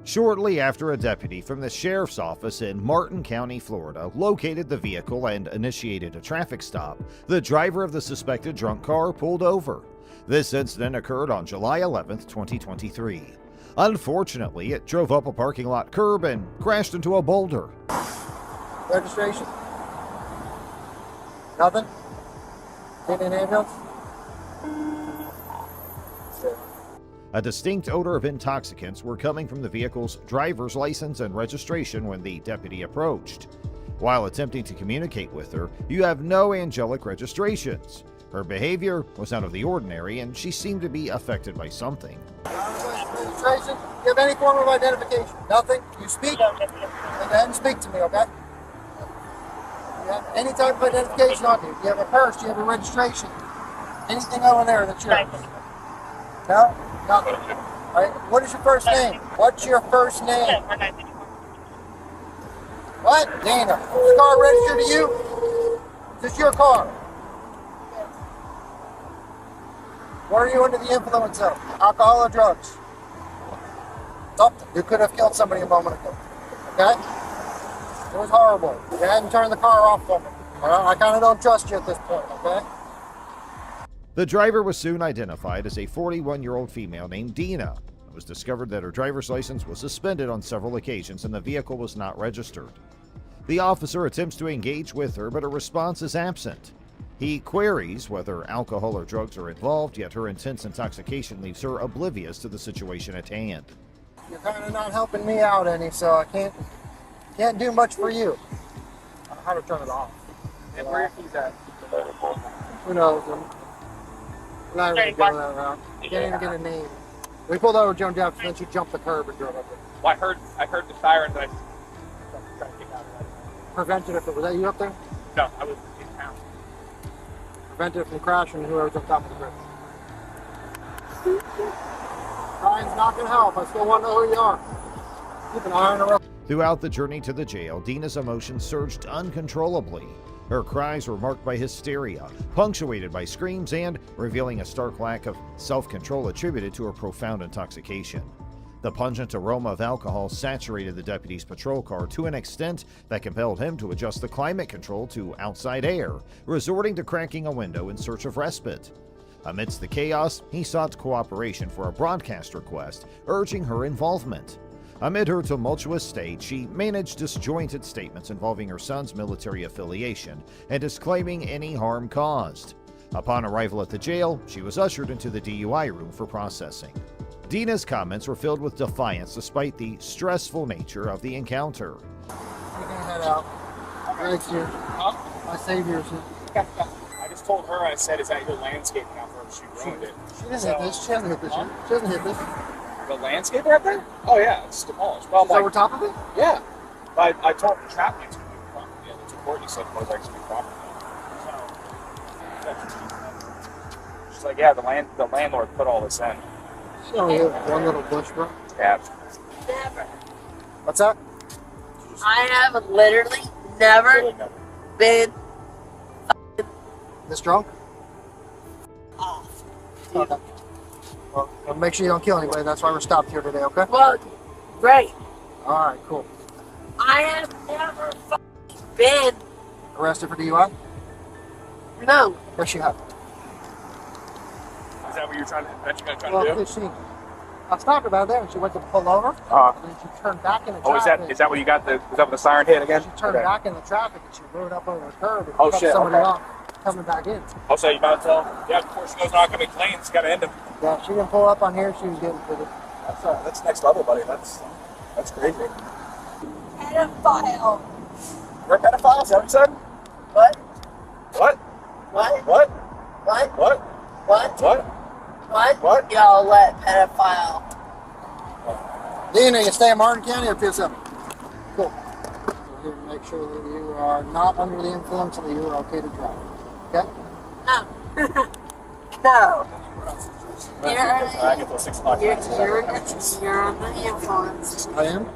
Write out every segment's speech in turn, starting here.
Shortly after, a deputy from the sheriff's office in Martin County, Florida, located the vehicle and initiated a traffic stop. The driver of the suspected drunk car pulled over. This incident occurred on July 11, 2023. Unfortunately, it drove up a parking lot curb and crashed into a boulder. Registration? Nothing? Get an ambulance? A distinct odor of intoxicants were coming from the vehicle's driver's license and registration when the deputy approached. While attempting to communicate with her, "You have no angelic registrations." Her behavior was out of the ordinary, and she seemed to be affected by something. Registration? You have any form of identification? Nothing? You speak? Go ahead and speak to me, okay? You have any type of identification on you? You have a purse? You have a registration? Anything over there that's yours? No? Nothing. All right. What is your first name? What's your first name? What? Dana. Is the car registered to you? Is this your car? What are you under the influence of? Alcohol or drugs? Something. You could have killed somebody a moment ago. Okay? It was horrible. Go ahead and turn the car off for me. I kind of don't trust you at this point, okay? The driver was soon identified as a 41-year-old female named Dina. It was discovered that her driver's license was suspended on several occasions and the vehicle was not registered. The officer attempts to engage with her, but her response is absent. He queries whether alcohol or drugs are involved, yet her intense intoxication leaves her oblivious to the situation at hand. You're kind of not helping me out any, so I can't do much for you. I don't know how to turn it off. And where are your keys at? Who knows? I'm not really going that route. Can't even get a name. We pulled over Joan Jefferson, then she jumped the curb and drove up there. Well, I heard the sirens. I tried to get out of that. Prevented it. Was that you up there? No, I was in town. Prevented it from crashing whoever's on top of the bridge. Trying's not going to help. I still want to know who you are. Keep an eye on the road. Throughout the journey to the jail, Dina's emotions surged uncontrollably. Her cries were marked by hysteria, punctuated by screams, and revealing a stark lack of self-control attributed to her profound intoxication. The pungent aroma of alcohol saturated the deputy's patrol car to an extent that compelled him to adjust the climate control to outside air, resorting to cracking a window in search of respite. Amidst the chaos, he sought cooperation for a broadcast request, urging her involvement. Amid her tumultuous state, she managed disjointed statements involving her son's military affiliation and disclaiming any harm caused. Upon arrival at the jail, she was ushered into the DUI room for processing. Dina's comments were filled with defiance despite the stressful nature of the encounter. You can head out. Thanks, you. Huh? My savior. I just told her, I said, "Is that your landscaping out there?" She ruined it. She didn't hit this. She hasn't hit this yet. She hasn't hit this. The landscape right there? Oh yeah, it's demolished. Well, Is over top of it? Yeah. But I told the trap man's going to be property. Yeah, the Courtney said it was actually property. So, she's like, yeah, the landlord put all this in. She only hit one little bush, bro. Yeah. Never. What's that? I have literally never been This drunk? off. Okay. Well, make sure you don't kill anybody. That's why we're stopped here today, okay? Well, great. All right, cool. I have never been. Arrested for DUI? No. Yes, you have. Is that what you're trying to Well, do? I stopped her about there, and she went to pull over, and then she turned back into Oh, traffic. is that what you got? Was that when the siren hit again? She turned Okay. back into traffic, and she rode up over the curb and Oh, cut shit, somebody okay. off coming back in. Oh, so you about to tell? Yeah, before she goes not going to be clean, it's got to end him. Yeah, she didn't pull up on here. She was getting to the... That's next level, buddy. That's crazy. Pedophile. You're a pedophile? Is that what you said? What? What? What? What? What? What? What? What? What? What? Y'all let pedophile. Dina, you stay in Martin County or PSM? Cool. We're here to make sure that you are not under the influence and that you are okay to drive. Okay? No. No. I get those 6 o'clock. You're under the influence. I am?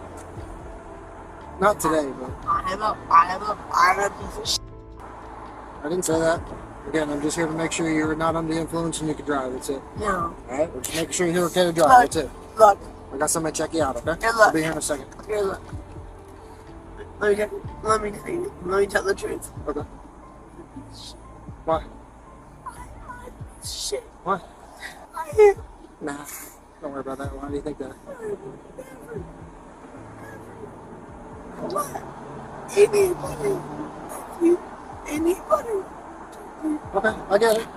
Not today, but I'm a piece of shit. I didn't say that. Again, I'm just here to make sure you're not under the influence and you can drive. That's it. No. All right? We're just making sure you're okay to drive. That's it. Look, I got somebody check you out, okay? Here, look. I'll be here in a second. Here, look. Let me tell the truth. Okay. What? Shit. What? I Nah. Don't worry about that. Why do you think that? Anybody. Okay, I get it.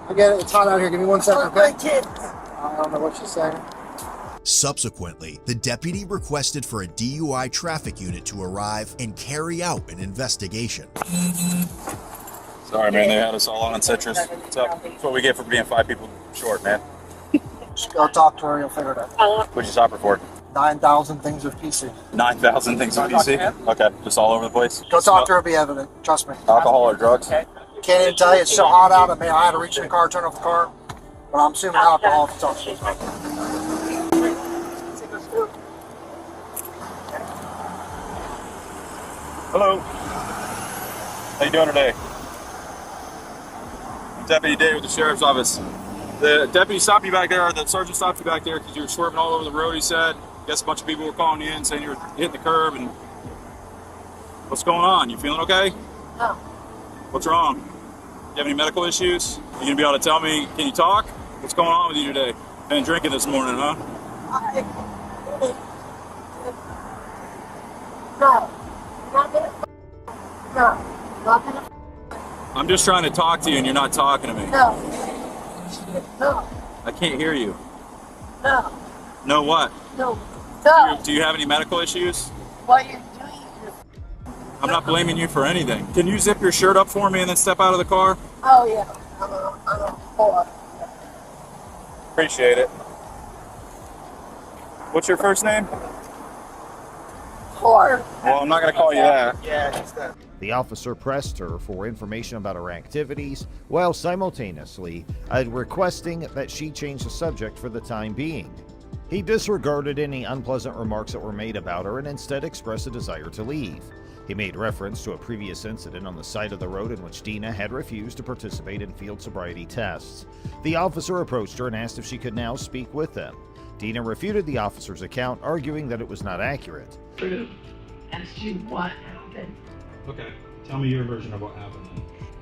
I get it. It's hot out here. Give me 1 second, My okay? kids. I don't know what she's saying. Subsequently, the deputy requested for a DUI traffic unit to arrive and carry out an investigation. Sorry, man. They had us all on citrus. What's up? That's what we get for being 5 people short, man. Just go talk to her. You'll figure it out. What'd you stop her for? 9,000 things with PC. 9,000 things on PC? Okay, just all over the place? Go talk to her. Be evident. Trust me. Alcohol or drugs? Can't even tell you. It's so hot out. I had to reach in the car, turn off the car. But I'm assuming alcohol if it's on. Hello. How you doing today? Deputy Day with the Sheriff's Office. The deputy stopped you back there, the sergeant stopped you back there because you were swerving all over the road, he said. Guess a bunch of people were calling you in saying you were hitting the curb and... What's going on? You feeling okay? No. What's wrong? You have any medical issues? You gonna be able to tell me, can you talk? What's going on with you today? Been drinking this morning, huh? No. Not gonna. I'm just trying to talk to you and you're not talking to me. No. No. I can't hear you. No. No what? No. No. Do you have any medical issues? What you're doing is. I'm not blaming you for anything. Can you zip your shirt up for me and then step out of the car? Oh yeah. I'm a whore. Appreciate it. What's your first name? Whore. Well, I'm not going to call you that. The officer pressed her for information about her activities, while simultaneously requesting that she change the subject for the time being. He disregarded any unpleasant remarks that were made about her and instead expressed a desire to leave. He made reference to a previous incident on the side of the road in which Dina had refused to participate in field sobriety tests. The officer approached her and asked if she could now speak with them. Dina refuted the officer's account, arguing that it was not accurate. Proof as to what happened. Okay, tell me your version of what happened.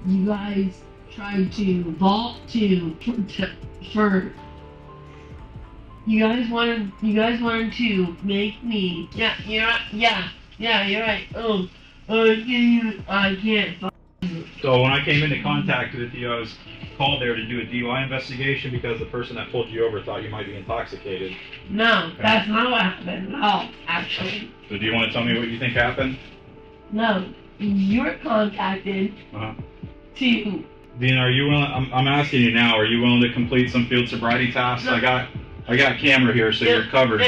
You guys tried to vault for you guys wanted to make me. Yeah, you're right. I can't. So when I came into contact with you, I was called there to do a DUI investigation because the person that pulled you over thought you might be intoxicated. No, Okay. that's not what happened at all, actually. So do you want to tell me what you think happened? No, you were contacted to. Dean, are you willing? I'm asking you now. Are you willing to complete some field sobriety tasks? No. I got camera here, so you're covered.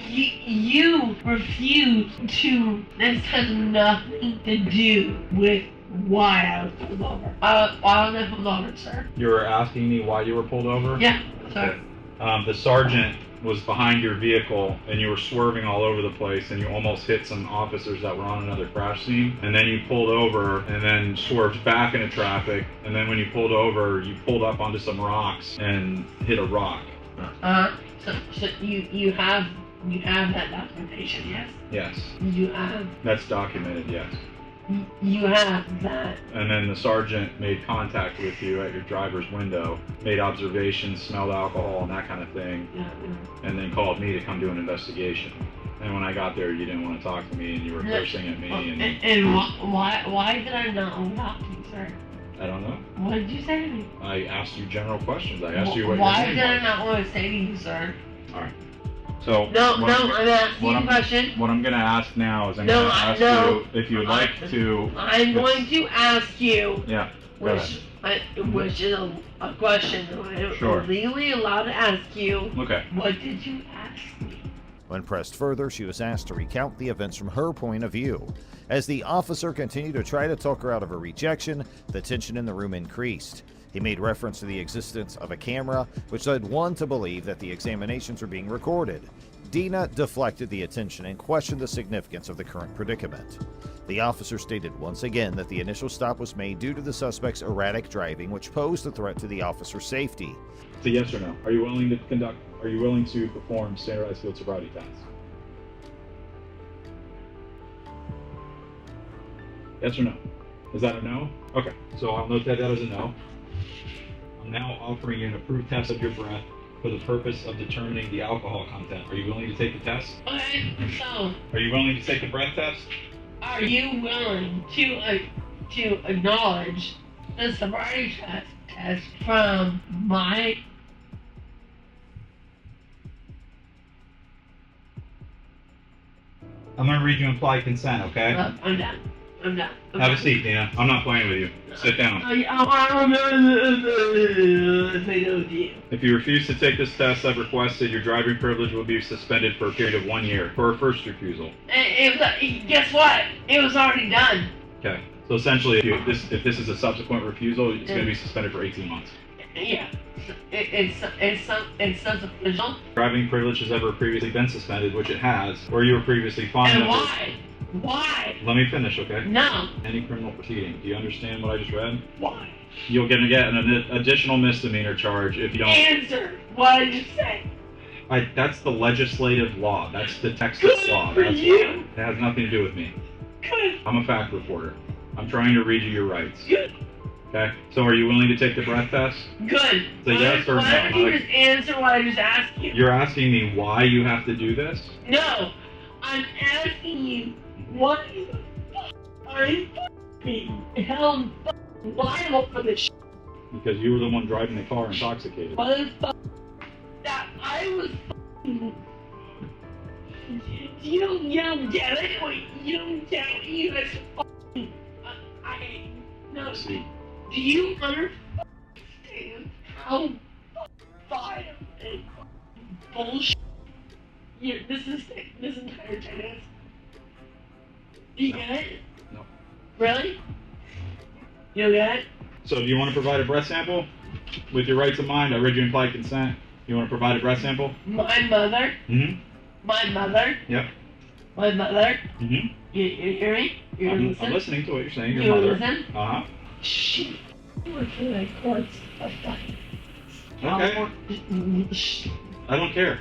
You refused to. This has nothing to do with why I was pulled over. Why was I pulled over, sir? You were asking me why you were pulled over? Yeah, sir. The sergeant was behind your vehicle and you were swerving all over the place and you almost hit some officers that were on another crash scene, and then you pulled over and then swerved back into traffic, and then when you pulled over you pulled up onto some rocks and hit a rock. So you have that documentation, yes? Yes. You have. That's documented, yes. You have that. And then the sergeant made contact with you at your driver's window, made observations, smelled alcohol and that kind of thing, and then called me to come do an investigation. And when I got there, you didn't want to talk to me and you were cursing at me. And why did I not want to talk to you, sir? I don't know. What did you say to me? I asked you general questions. I asked you what why your name did I was. not want to say to you, sir? All right. So I'm asking you a question. What I'm going to ask now is I'm going to ask you if you would like to. I'm going to ask you. Yeah. Go ahead. Which is a question that Sure. I'm legally allowed to ask you. Okay. What did you ask me? When pressed further, she was asked to recount the events from her point of view. As the officer continued to try to talk her out of her rejection, the tension in the room increased. He made reference to the existence of a camera, which led one to believe that the examinations were being recorded. Dina deflected the attention and questioned the significance of the current predicament. The officer stated once again that the initial stop was made due to the suspect's erratic driving, which posed a threat to the officer's safety. It's a yes or no. Are you willing to perform standardized field sobriety tests? Yes or no? Is that a no? Okay, so I'll note that as a no. I'm now offering you an approved test of your breath for the purpose of determining the alcohol content. Are you willing to take the test? Okay, so Are you willing to take the breath test? are you willing to acknowledge the sobriety test from my I'm going to read you implied consent, okay? I'm done. Okay. Have a seat, Dina. I'm not playing with you. Sit down. If you refuse to take this test I've requested, your driving privilege will be suspended for a period of 1 year for a first refusal. Guess what? It was already done. Okay. So essentially, if this is a subsequent refusal, it's going to be suspended for 18 months. Yeah. It's official. Driving privilege has ever previously been suspended, which it has, or you were previously fined. And why? Why? Let me finish, okay? No. Any criminal proceeding. Do you understand what I just read? Why? You're going to get an additional misdemeanor charge if you don't. Answer what I just said. That's the legislative law. That's the Texas Good law. for That's you. why. It has nothing to do with me. Good. I'm a fact reporter. I'm trying to read you your rights. Good. Okay? So are you willing to take the breath test? Good. So yes or no? Why don't you just answer what I just asked you? You're asking me why you have to do this? No. I'm asking you why the fuck are you being held liable for this shit? Because you were the one driving the car intoxicated. What the fuck? That I was you don't get it? Wait, you don't get it? You guys fucking no. See. Do you understand how vile and bullshit this entire time is? Do you get it? No. Really? You don't get it? So do you want to provide a breath sample? With your rights of mind, I read you implied consent. You want to provide a breath sample? My mother. Mm-hmm. My mother. Yep. My mother. Mm-hmm. You hear me? You listen? I'm listening to what you're saying. Your You mother. listen? Uh-huh. Shit. We're in courts of fucking. Okay. I don't care.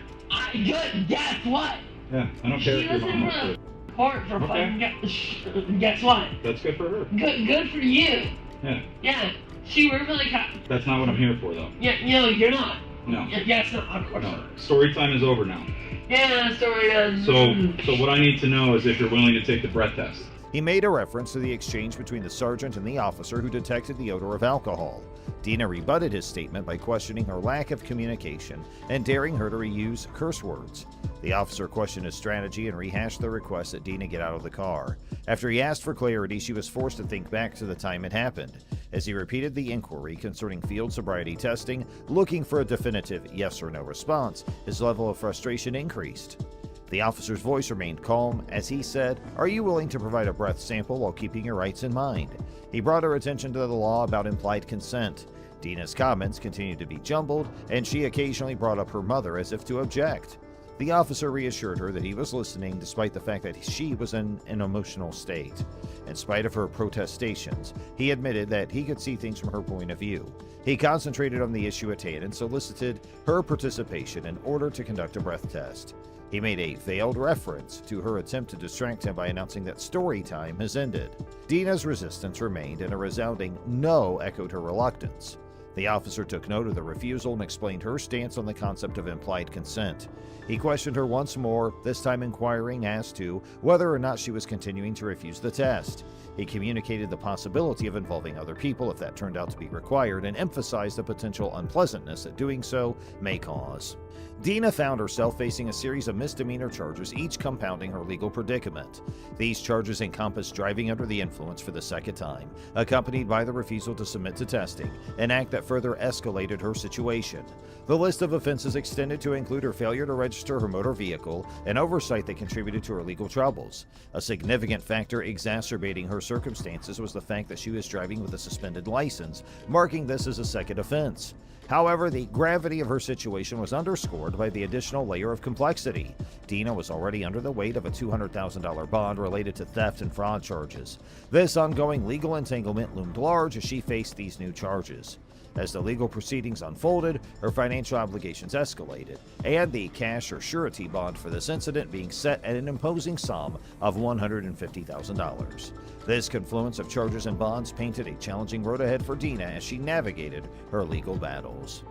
Good. Guess what? Yeah, I don't care She if your was mom in wants the to. court for Okay. fucking. Guess what? That's good for her. Good for you. Yeah. Yeah. She really got. That's not what I'm here for, though. Yeah. No, you're not. No. Yes. No. Of course No. not. Story time is over now. Yeah. Story does. So what I need to know is if you're willing to take the breath test. He made a reference to the exchange between the sergeant and the officer who detected the odor of alcohol. Dina rebutted his statement by questioning her lack of communication and daring her to reuse curse words. The officer questioned his strategy and rehashed the request that Dina get out of the car. After he asked for clarity, she was forced to think back to the time it happened. As he repeated the inquiry concerning field sobriety testing, looking for a definitive yes or no response, his level of frustration increased. The officer's voice remained calm as he said, "Are you willing to provide a breath sample while keeping your rights in mind?" He brought her attention to the law about implied consent. Dina's comments continued to be jumbled, and she occasionally brought up her mother as if to object. The officer reassured her that he was listening despite the fact that she was in an emotional state. In spite of her protestations, he admitted that he could see things from her point of view. He concentrated on the issue at hand and solicited her participation in order to conduct a breath test. He made a veiled reference to her attempt to distract him by announcing that story time has ended. Dina's resistance remained, and a resounding no echoed her reluctance. The officer took note of the refusal and explained her stance on the concept of implied consent. He questioned her once more, this time inquiring as to whether or not she was continuing to refuse the test. He communicated the possibility of involving other people if that turned out to be required, and emphasized the potential unpleasantness that doing so may cause. Dina found herself facing a series of misdemeanor charges, each compounding her legal predicament. These charges encompassed driving under the influence for the second time, accompanied by the refusal to submit to testing, an act that further escalated her situation. The list of offenses extended to include her failure to register her motor vehicle, an oversight that contributed to her legal troubles. A significant factor exacerbating her circumstances was the fact that she was driving with a suspended license, marking this as a second offense. However, the gravity of her situation was underscored by the additional layer of complexity. Dina was already under the weight of a $200,000 bond related to theft and fraud charges. This ongoing legal entanglement loomed large as she faced these new charges. As the legal proceedings unfolded, her financial obligations escalated, and the cash or surety bond for this incident being set at an imposing sum of $150,000. This confluence of charges and bonds painted a challenging road ahead for Dina as she navigated her legal battles.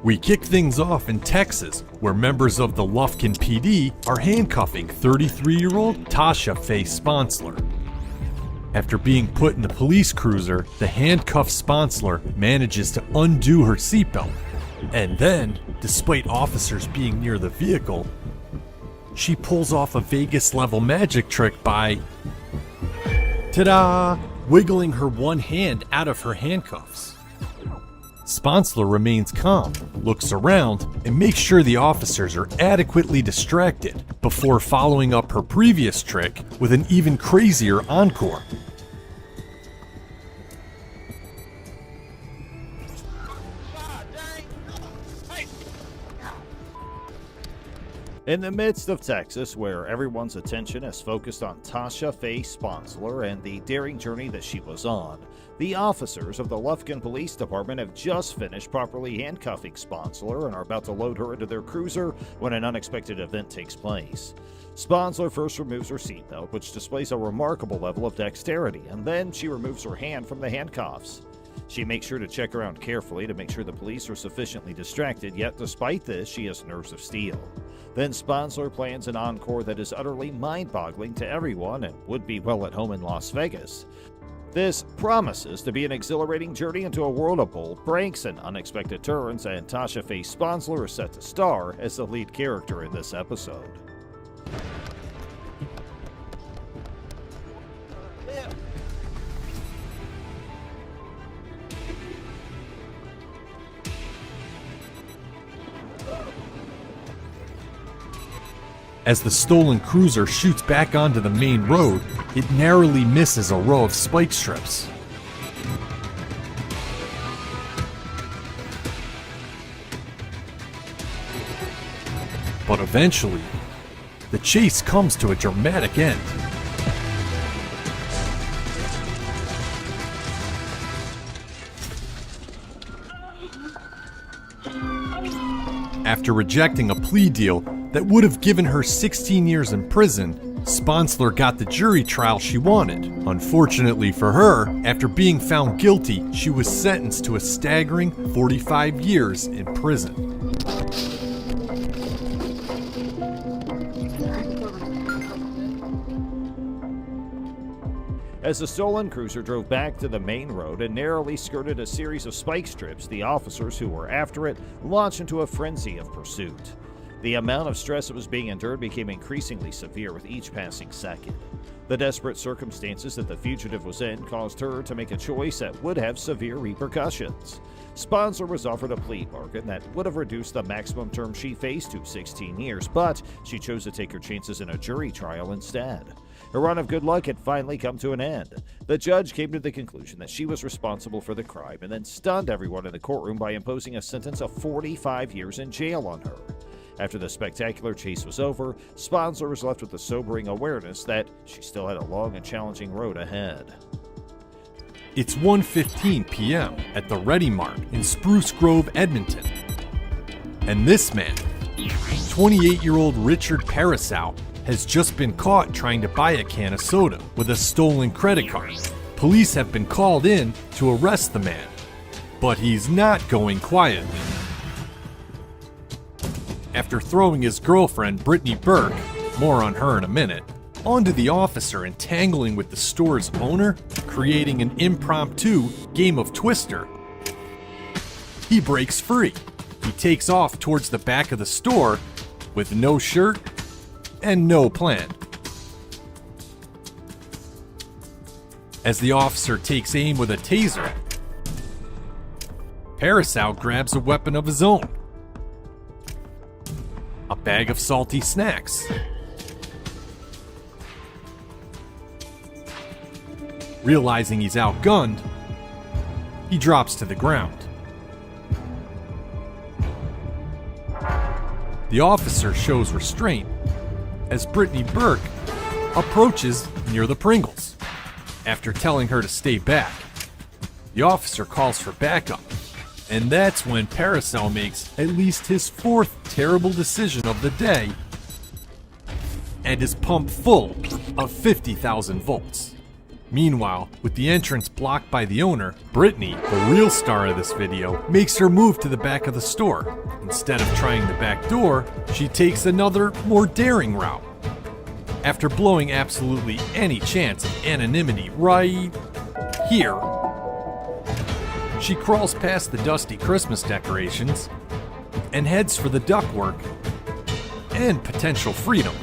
We kick things off in Texas, where members of the Lufkin PD are handcuffing 33-year-old Tasha Faye Sponsler. After being put in the police cruiser, the handcuffed Sponsler manages to undo her seatbelt. And then, despite officers being near the vehicle, she pulls off a Vegas-level magic trick by, ta-da, wiggling her one hand out of her handcuffs. Sponsler remains calm, looks around, and makes sure the officers are adequately distracted before following up her previous trick with an even crazier encore. In the midst of Texas, where everyone's attention is focused on Tasha Faye Sponsler and the daring journey that she was on, the officers of the Lufkin Police Department have just finished properly handcuffing Sponsler and are about to load her into their cruiser when an unexpected event takes place. Sponsler first removes her seatbelt, which displays a remarkable level of dexterity, and then she removes her hand from the handcuffs. She makes sure to check around carefully to make sure the police are sufficiently distracted, yet despite this, she has nerves of steel. Then Sponsler plans an encore that is utterly mind-boggling to everyone and would be well at home in Las Vegas. This promises to be an exhilarating journey into a world of bold pranks and unexpected turns, and Tasha Faye Sponsler is set to star as the lead character in this episode. As the stolen cruiser shoots back onto the main road, it narrowly misses a row of spike strips. But eventually, the chase comes to a dramatic end. After rejecting a plea deal that would have given her 16 years in prison, Sponsler got the jury trial she wanted. Unfortunately for her, after being found guilty, she was sentenced to a staggering 45 years in prison. As the stolen cruiser drove back to the main road and narrowly skirted a series of spike strips, the officers who were after it launched into a frenzy of pursuit. The amount of stress that was being endured became increasingly severe with each passing second. The desperate circumstances that the fugitive was in caused her to make a choice that would have severe repercussions. Sponsler was offered a plea bargain that would have reduced the maximum term she faced to 16 years, but she chose to take her chances in a jury trial instead. Her run of good luck had finally come to an end. The judge came to the conclusion that she was responsible for the crime and then stunned everyone in the courtroom by imposing a sentence of 45 years in jail on her. After the spectacular chase was over, Sponsler was left with the sobering awareness that she still had a long and challenging road ahead. It's 1:15 p.m. at the Ready Mart in Spruce Grove, Edmonton. And this man, 28-year-old Richard Parasow, has just been caught trying to buy a can of soda with a stolen credit card. Police have been called in to arrest the man, but he's not going quietly. After throwing his girlfriend, Brittany Burke, more on her in a minute, onto the officer and tangling with the store's owner, creating an impromptu game of Twister, he breaks free. He takes off towards the back of the store with no shirt and no plan. As the officer takes aim with a taser, Parasow grabs a weapon of his own, a bag of salty snacks. Realizing he's outgunned, he drops to the ground. The officer shows restraint as Brittany Burke approaches near the Pringles. After telling her to stay back, the officer calls for backup, and that's when Paracel makes at least his fourth terrible decision of the day and is pumped full of 50,000 volts. Meanwhile, with the entrance blocked by the owner, Brittany, the real star of this video, makes her move to the back of the store. Instead of trying the back door, she takes another, more daring route. After blowing absolutely any chance of anonymity right here, she crawls past the dusty Christmas decorations and heads for the ductwork and potential freedom.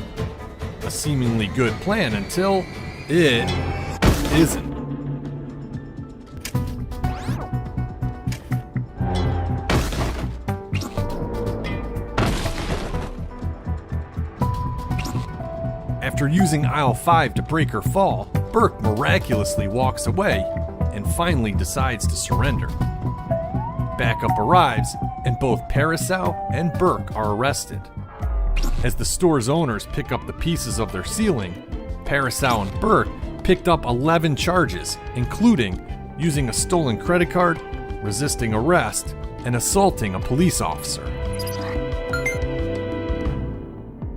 A seemingly good plan until it isn't. After using aisle 5 to break her fall, Burke miraculously walks away and finally decides to surrender. Backup arrives, and both Paracel and Burke are arrested. As the store's owners pick up the pieces of their ceiling, Paracel and Burke picked up 11 charges, including using a stolen credit card, resisting arrest, and assaulting a police officer.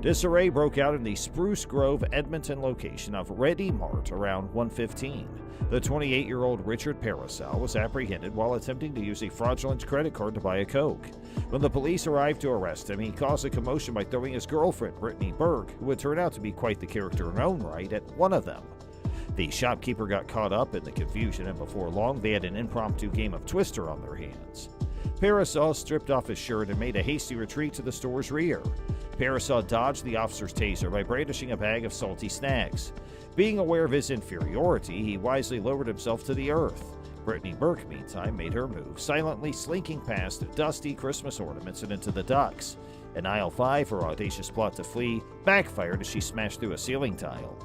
Disarray broke out in the Spruce Grove, Edmonton location of Ready Mart around 1:15. The 28-year-old Richard Paracel was apprehended while attempting to use a fraudulent credit card to buy a Coke. When the police arrived to arrest him, he caused a commotion by throwing his girlfriend, Brittany Burke, who would turn out to be quite the character in her own right, at one of them. The shopkeeper got caught up in the confusion, and before long they had an impromptu game of Twister on their hands. Paracel stripped off his shirt and made a hasty retreat to the store's rear. Paracel dodged the officer's taser by brandishing a bag of salty snacks. Being aware of his inferiority, he wisely lowered himself to the earth. Brittany Burke, meantime, made her move, silently slinking past dusty Christmas ornaments and into the ducts. In aisle 5, her audacious plot to flee backfired as she smashed through a ceiling tile.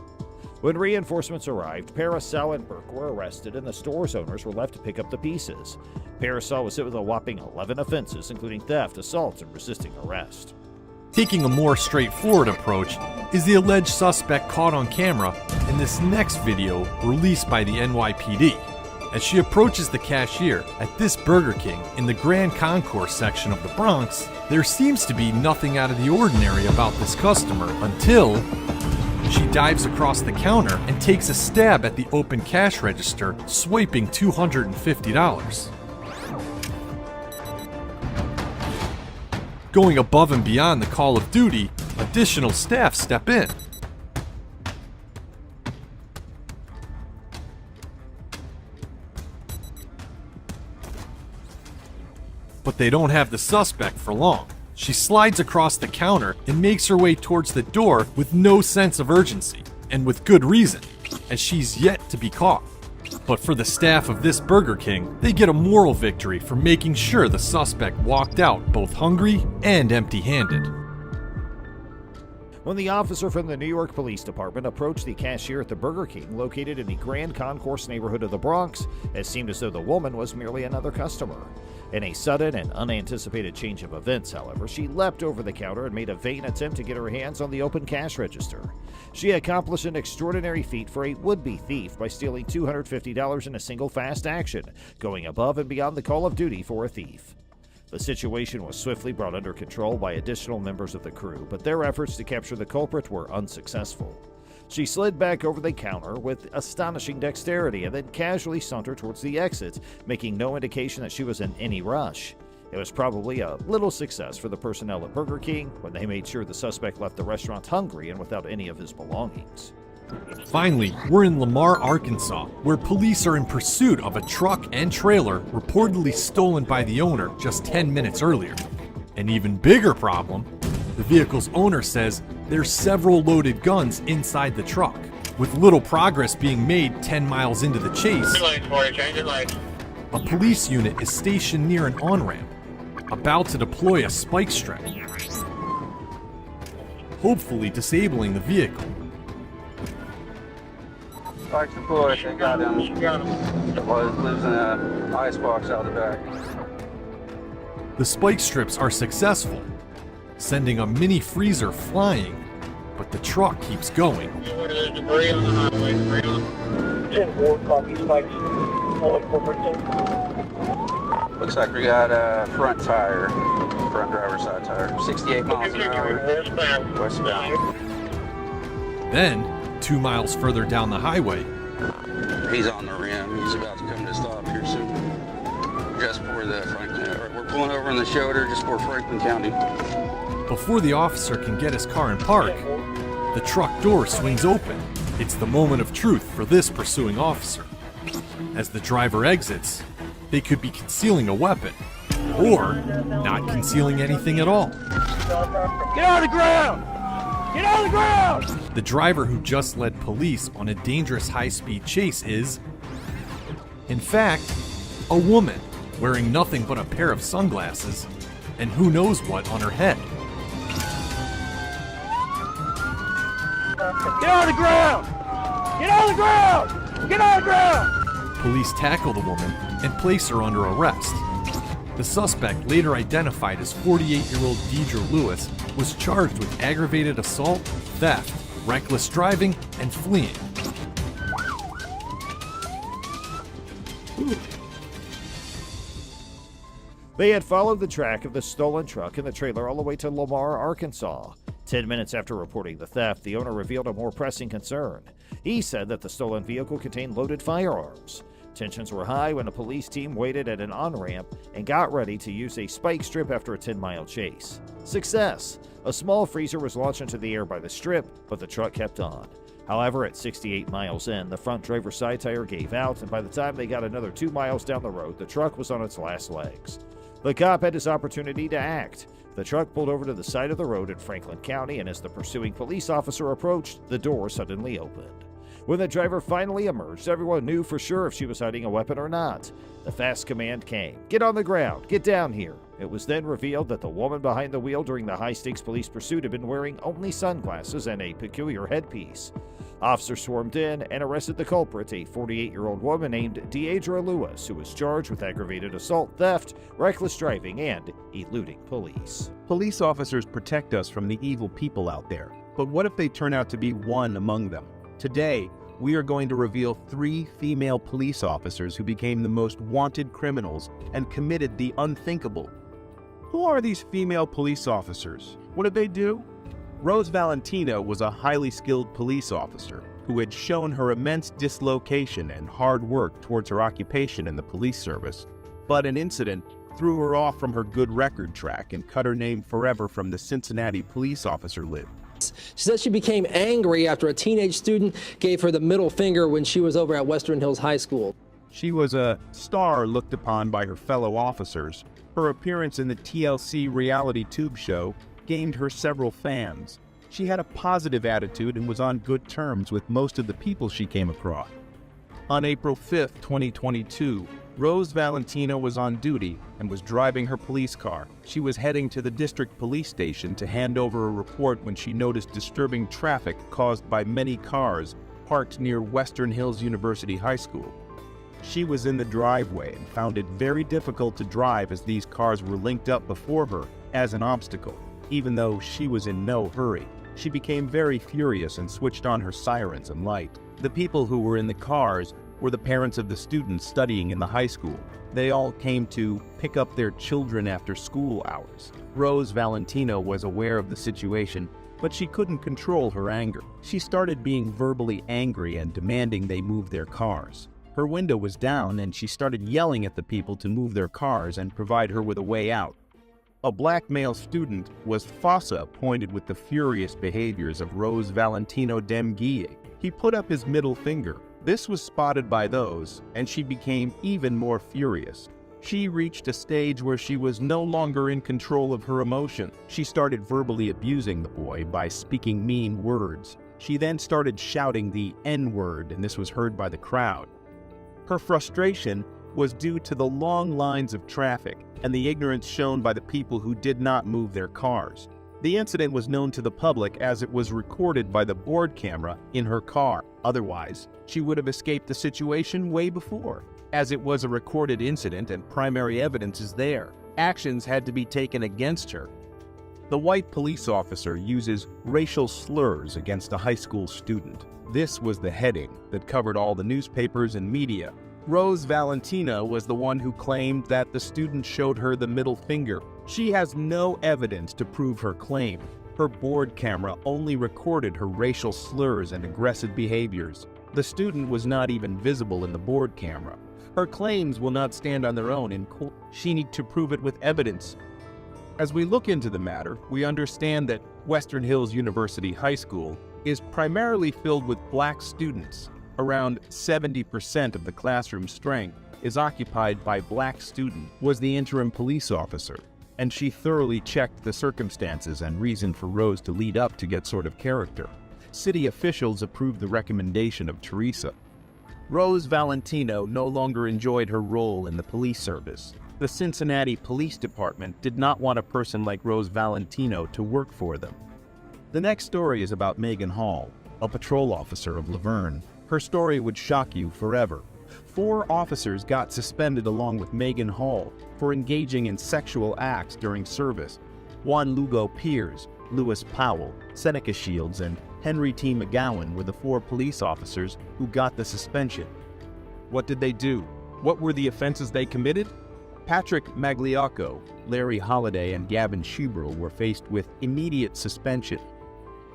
When reinforcements arrived, Paracel and Burke were arrested, and the store's owners were left to pick up the pieces. Paracel was hit with a whopping 11 offenses, including theft, assault, and resisting arrest. Taking a more straightforward approach is the alleged suspect caught on camera in this next video released by the NYPD. As she approaches the cashier at this Burger King in the Grand Concourse section of the Bronx, there seems to be nothing out of the ordinary about this customer until she dives across the counter and takes a stab at the open cash register, swiping $250. Going above and beyond the call of duty, additional staff step in. But they don't have the suspect for long. She slides across the counter and makes her way towards the door with no sense of urgency, and with good reason, as she's yet to be caught. But for the staff of this Burger King, they get a moral victory for making sure the suspect walked out both hungry and empty-handed. When the officer from the New York Police Department approached the cashier at the Burger King located in the Grand Concourse neighborhood of the Bronx, it seemed as though the woman was merely another customer. In a sudden and unanticipated change of events, however, she leapt over the counter and made a vain attempt to get her hands on the open cash register. She accomplished an extraordinary feat for a would-be thief by stealing $250 in a single fast action, going above and beyond the call of duty for a thief. The situation was swiftly brought under control by additional members of the crew, but their efforts to capture the culprit were unsuccessful. She slid back over the counter with astonishing dexterity and then casually sauntered towards the exit, making no indication that she was in any rush. It was probably a little success for the personnel at Burger King when they made sure the suspect left the restaurant hungry and without any of his belongings. Finally, we're in Lamar, Arkansas, where police are in pursuit of a truck and trailer reportedly stolen by the owner just 10 minutes earlier. An even bigger problem, the vehicle's owner says there's several loaded guns inside the truck. With little progress being made 10 miles into the chase, a police unit is stationed near an on-ramp, about to deploy a spike strip, hopefully disabling the vehicle. Spike's deployed, they got him. Well, he lives in an icebox out the back. The spike strips are successful. sending a mini freezer flying, but the truck keeps going. There's debris on the highway. Debris on. 10-4, copy, spikes. Looks like we got a front tire, front driver's side tire. 68 miles an hour. Westbound. Then, 2 miles further down the highway, He's on the rim. He's about to come to a stop here soon. Just for the Franklin. We're pulling over on the shoulder just for Franklin County. before the officer can get his car in park, the truck door swings open. It's the moment of truth for this pursuing officer. As the driver exits, they could be concealing a weapon, or not concealing anything at all. Get on the ground! Get on the ground! The driver who just led police on a dangerous high-speed chase is, in fact, a woman wearing nothing but a pair of sunglasses and who knows what on her head. Get on the ground! Get on the ground! Get on the ground! Police tackle the woman and place her under arrest. The suspect, later identified as 48-year-old Deidre Lewis, was charged with aggravated assault, theft, reckless driving, and fleeing. They had followed the track of the stolen truck and the trailer all the way to Lamar, Arkansas. 10 minutes after reporting the theft, the owner revealed a more pressing concern. He said that the stolen vehicle contained loaded firearms. Tensions were high when a police team waited at an on-ramp and got ready to use a spike strip after a 10-mile chase. Success! A small freezer was launched into the air by the strip, but the truck kept on. However, at 68 miles in, the front driver's side tire gave out, and by the time they got another 2 miles down the road, the truck was on its last legs. The cop had his opportunity to act. The truck pulled over to the side of the road in Franklin County, and as the pursuing police officer approached, the door suddenly opened. When the driver finally emerged, everyone knew for sure if she was hiding a weapon or not. The fast command came, "Get on the ground, get down here." It was then revealed that the woman behind the wheel during the high-stakes police pursuit had been wearing only sunglasses and a peculiar headpiece. Officers swarmed in and arrested the culprit, a 48-year-old woman named Deidre Lewis, who was charged with aggravated assault, theft, reckless driving, and eluding police. Police officers protect us from the evil people out there, but what if they turn out to be one among them? Today, we are going to reveal 3 female police officers who became the most wanted criminals and committed the unthinkable. Who are these female police officers? What did they do? Rose Valentino was a highly skilled police officer who had shown her immense dislocation and hard work towards her occupation in the police service, but an incident threw her off from her good record track and cut her name forever from the Cincinnati police officer list. She said she became angry after a teenage student gave her the middle finger when she was over at Western Hills High School. She was a star looked upon by her fellow officers. Her appearance in the TLC reality tube show gained her several fans. She had a positive attitude and was on good terms with most of the people she came across. On April 5th, 2022, Rose Valentino was on duty and was driving her police car. She was heading to the district police station to hand over a report when she noticed disturbing traffic caused by many cars parked near Western Hills University High School. She was in the driveway and found it very difficult to drive as these cars were linked up before her as an obstacle. Even though she was in no hurry, she became very furious and switched on her sirens and light. The people who were in the cars were the parents of the students studying in the high school. They all came to pick up their children after school hours. Rose Valentino was aware of the situation, but she couldn't control her anger. She started being verbally angry and demanding they move their cars. Her window was down and she started yelling at the people to move their cars and provide her with a way out. A black male student was Fossa pointed with the furious behaviors of Rose Valentino Demguille. He put up his middle finger. This was spotted by those, and she became even more furious. She reached a stage where she was no longer in control of her emotion. She started verbally abusing the boy by speaking mean words. She then started shouting the N-word, and this was heard by the crowd. Her frustration was due to the long lines of traffic and the ignorance shown by the people who did not move their cars. The incident was known to the public as it was recorded by the board camera in her car. Otherwise, she would have escaped the situation way before. As it was a recorded incident and primary evidence is there, actions had to be taken against her. The white police officer uses racial slurs against a high school student. This was the heading that covered all the newspapers and media. Rose Valentina was the one who claimed that the student showed her the middle finger. She has no evidence to prove her claim. Her board camera only recorded her racial slurs and aggressive behaviors. The student was not even visible in the board camera. Her claims will not stand on their own in court. She needs to prove it with evidence. As we look into the matter, we understand that Western Hills University High School is primarily filled with black students. Around 70% of the classroom strength is occupied by black students, was the interim police officer, and she thoroughly checked the circumstances and reason for Rose to lead up to get sort of character. City officials approved the recommendation of Teresa. Rose Valentino no longer enjoyed her role in the police service. The Cincinnati Police Department did not want a person like Rose Valentino to work for them. The next story is about Megan Hall, a patrol officer of Laverne. Her story would shock you forever. 4 officers got suspended along with Megan Hall for engaging in sexual acts during service. Juan Lugo Piers, Lewis Powell, Seneca Shields, and Henry T. McGowan were the 4 police officers who got the suspension. What did they do? What were the offenses they committed? Patrick Magliocco, Larry Holliday, and Gavin Schuberl were faced with immediate suspension.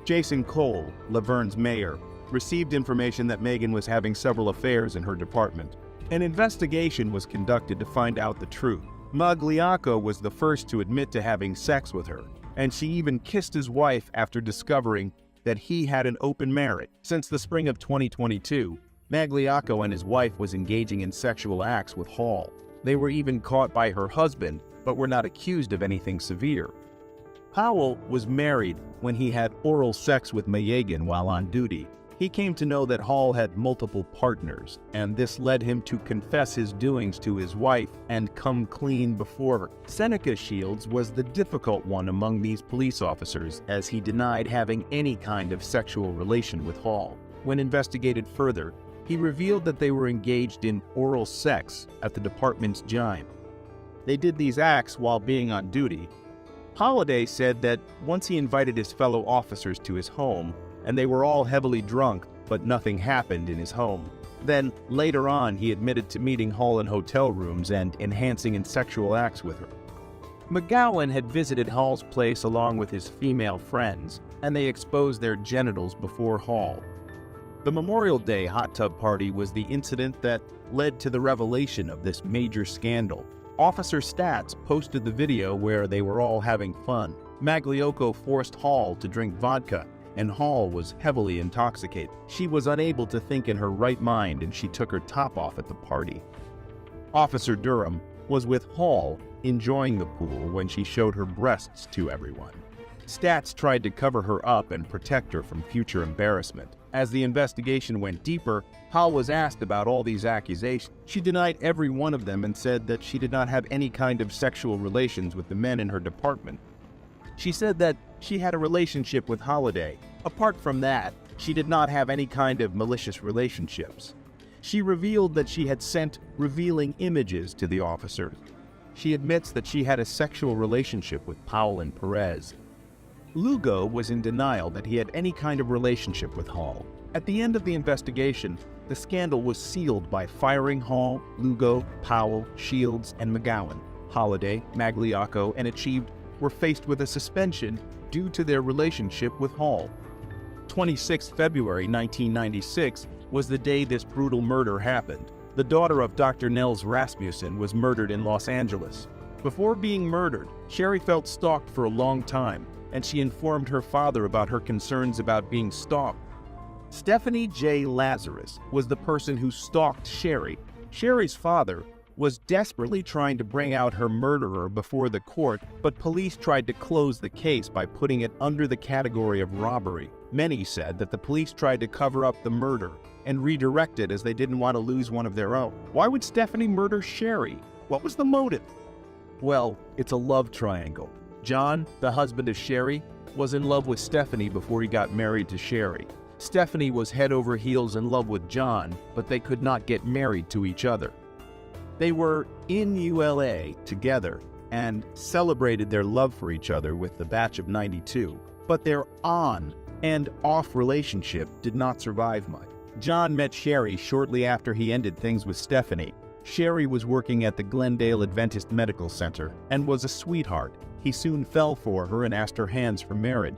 Jason Cole, Laverne's mayor, received information that Megan was having several affairs in her department. An investigation was conducted to find out the truth. Magliocco was the first to admit to having sex with her, and she even kissed his wife after discovering that he had an open marriage. Since the spring of 2022, Magliocco and his wife was engaging in sexual acts with Hall. They were even caught by her husband, but were not accused of anything severe. Powell was married when he had oral sex with Megan while on duty. He came to know that Hall had multiple partners, and this led him to confess his doings to his wife and come clean before her. Seneca Shields was the difficult one among these police officers, as he denied having any kind of sexual relation with Hall. When investigated further, he revealed that they were engaged in oral sex at the department's gym. They did these acts while being on duty. Holliday said that once he invited his fellow officers to his home, and they were all heavily drunk, but nothing happened in his home. Then, later on, he admitted to meeting Hall in hotel rooms and enhancing in sexual acts with her. McGowan had visited Hall's place along with his female friends, and they exposed their genitals before Hall. The Memorial Day hot tub party was the incident that led to the revelation of this major scandal. Officer Stats posted the video where they were all having fun. Magliocco forced Hall to drink vodka, and Hall was heavily intoxicated. She was unable to think in her right mind, and she took her top off at the party. Officer Durham was with Hall enjoying the pool when she showed her breasts to everyone. Stats tried to cover her up and protect her from future embarrassment. As the investigation went deeper, Hall was asked about all these accusations. She denied every one of them and said that she did not have any kind of sexual relations with the men in her department. She said that she had a relationship with Holliday. Apart from that, she did not have any kind of malicious relationships. She revealed that she had sent revealing images to the officers. She admits that she had a sexual relationship with Powell and Perez. Lugo was in denial that he had any kind of relationship with Hall. At the end of the investigation, the scandal was sealed by firing Hall, Lugo, Powell, Shields, and McGowan. Holliday, Magliocco, and Achieved were faced with a suspension due to their relationship with Hall. 26 February 1996 was the day this brutal murder happened. The daughter of Dr. Nels Rasmussen was murdered in Los Angeles. Before being murdered, Sherry felt stalked for a long time, and she informed her father about her concerns about being stalked. Stephanie J. Lazarus was the person who stalked Sherry. Sherry's father was desperately trying to bring out her murderer before the court, but police tried to close the case by putting it under the category of robbery. Many said that the police tried to cover up the murder and redirect it as they didn't want to lose one of their own. Why would Stephanie murder Sherry? What was the motive? Well, it's a love triangle. John, the husband of Sherry, was in love with Stephanie before he got married to Sherry. Stephanie was head over heels in love with John, but they could not get married to each other. They were in ULA together and celebrated their love for each other with the batch of '92. But their on and off relationship did not survive much. John met Sherry shortly after he ended things with Stephanie. Sherry was working at the Glendale Adventist Medical Center and was a sweetheart. He soon fell for her and asked her hands for marriage.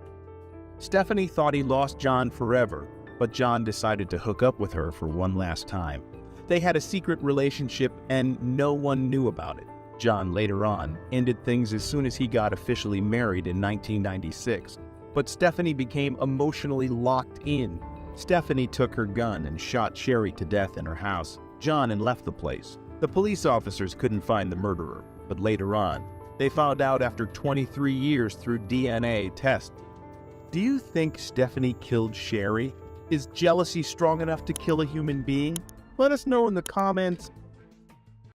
Stephanie thought he lost John forever, but John decided to hook up with her for one last time. They had a secret relationship and no one knew about it. John later on ended things as soon as he got officially married in 1996. But Stephanie became emotionally locked in. Stephanie took her gun and shot Sherry to death in her house. John and left the place. The police officers couldn't find the murderer, but later on, they found out after 23 years through DNA tests. Do you think Stephanie killed Sherry? Is jealousy strong enough to kill a human being? Let us know in the comments